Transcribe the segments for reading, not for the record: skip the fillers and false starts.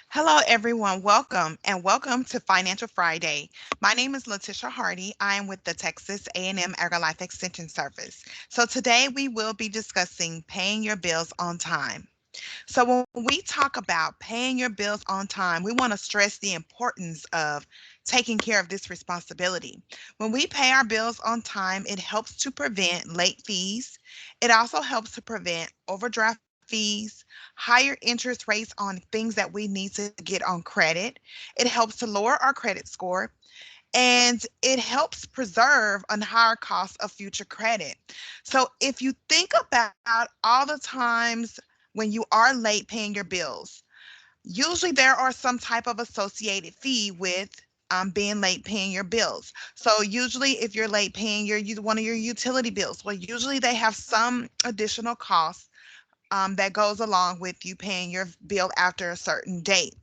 Hello, everyone. Welcome and welcome to Financial Friday. My name is Letitia Hardy. I am with the Texas A&M AgriLife Extension Service. So today we will be discussing paying your bills on time. So when we talk about paying your bills on time, we want to stress the importance of taking care of this responsibility. When we pay our bills on time, it helps to prevent late fees. It also helps to prevent overdraft fees, higher interest rates on things that we need to get on credit. It helps to lower our credit score and it helps preserve a higher cost of future credit. So if you think about all the times when you are late paying your bills, usually there are some type of associated fee with being late paying your bills. So usually if you're late paying one of your utility bills, well, usually they have some additional costs that goes along with you paying your bill after a certain date.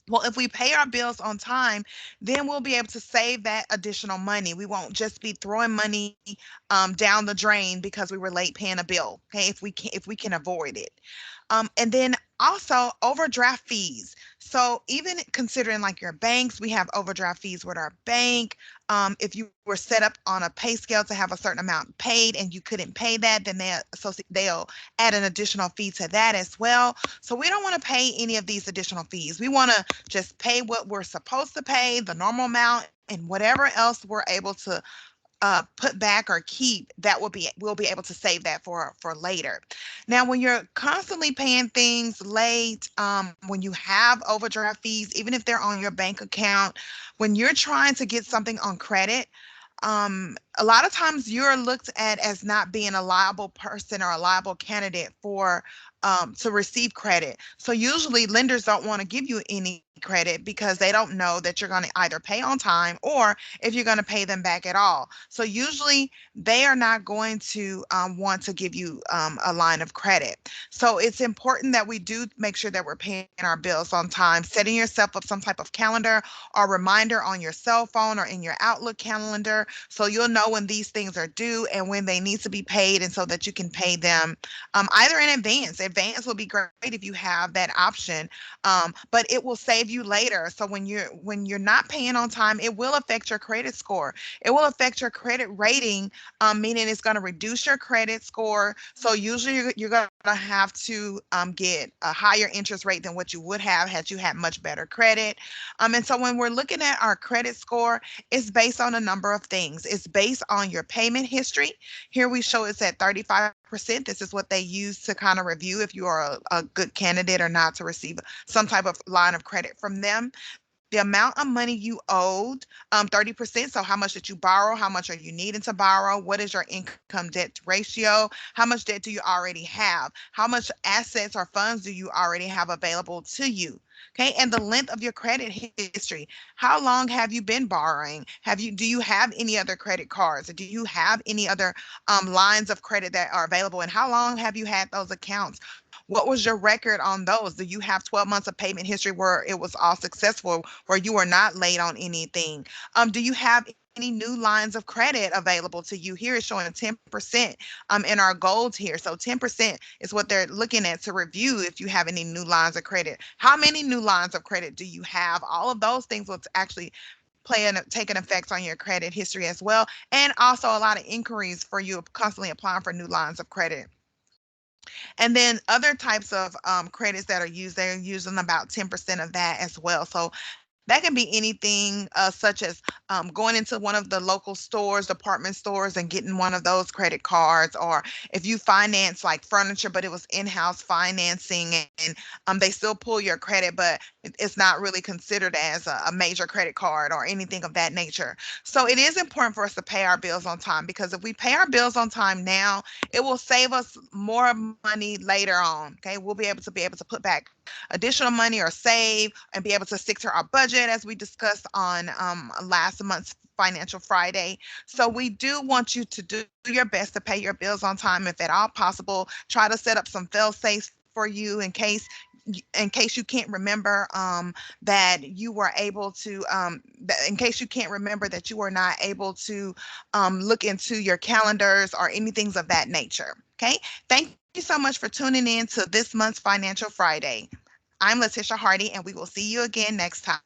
Well, if we pay our bills on time, then we'll be able to save that additional money. We won't just be throwing money down the drain because we were late paying a bill. Okay, if we can avoid it. And then also overdraft fees. So even considering like your banks, we have overdraft fees with our bank. If you were set up on a pay scale to have a certain amount paid and you couldn't pay that, then they'll add an additional fee to that as well. So we don't want to pay any of these additional fees. We want to just pay what we're supposed to pay, the normal amount, and whatever else we're able to put back or keep, that will be we'll be able to save that for later. Now, when you're constantly paying things late, when you have overdraft fees, even if they're on your bank account, when you're trying to get something on credit, a lot of times you're looked at as not being a liable person or a liable candidate for to receive credit. So usually lenders don't want to give you any credit because they don't know that you're going to either pay on time or if you're going to pay them back at all. So usually they are not going to want to give you a line of credit. So it's important that we do make sure that we're paying our bills on time, setting yourself up some type of calendar or reminder on your cell phone or in your Outlook calendar so you'll know when these things are due and when they need to be paid, and so that you can pay them either in advance. Advance will be great if you have that option, but it will save you later. So when you're not paying on time, it will affect your credit score. It will affect your credit rating, meaning it's going to reduce your credit score. So usually you're going to have to get a higher interest rate than what you would have had you had much better credit. And so when we're looking at our credit score, it's based on a number of things. It's based on your payment history. Here we show it's at 35%. This is what they use to kind of review if you are a good candidate or not to receive some type of line of credit from them. The amount of money you owed, 30%. So how much did you borrow? How much are you needing to borrow? What is your income debt ratio? How much debt do you already have? How much assets or funds do you already have available to you? Okay, and the length of your credit history. How long have you been borrowing? Do you have any other credit cards? Or do you have any other lines of credit that are available? And how long have you had those accounts? What was your record on those? Do you have 12 months of payment history where it was all successful, where you were not late on anything? Do you have any new lines of credit available to you? Here is showing 10% in our goals here. So 10% is what they're looking at to review if you have any new lines of credit. How many new lines of credit do you have? All of those things will actually take an effect on your credit history as well. And also a lot of inquiries for you constantly applying for new lines of credit. And then other types of credits that are used, they're using about 10% of that as well. So that can be anything such as going into one of the local stores, department stores, and getting one of those credit cards. Or if you finance like furniture, but it was in house financing, and they still pull your credit, but it's not really considered as a major credit card or anything of that nature. So it is important for us to pay our bills on time, because if we pay our bills on time now, it will save us more money later on. Okay, we'll be able to put back additional money or save and be able to stick to our budget as we discussed on last month's Financial Friday. So we do want you to do your best to pay your bills on time if at all possible. Try to set up some fail safes for you in case you can't remember that you were able to in case you can't remember that you were not able to look into your calendars or anything of that nature. Okay, thank you so much for tuning in to this month's Financial Friday. I'm Letitia Hardy, and we will see you again next time.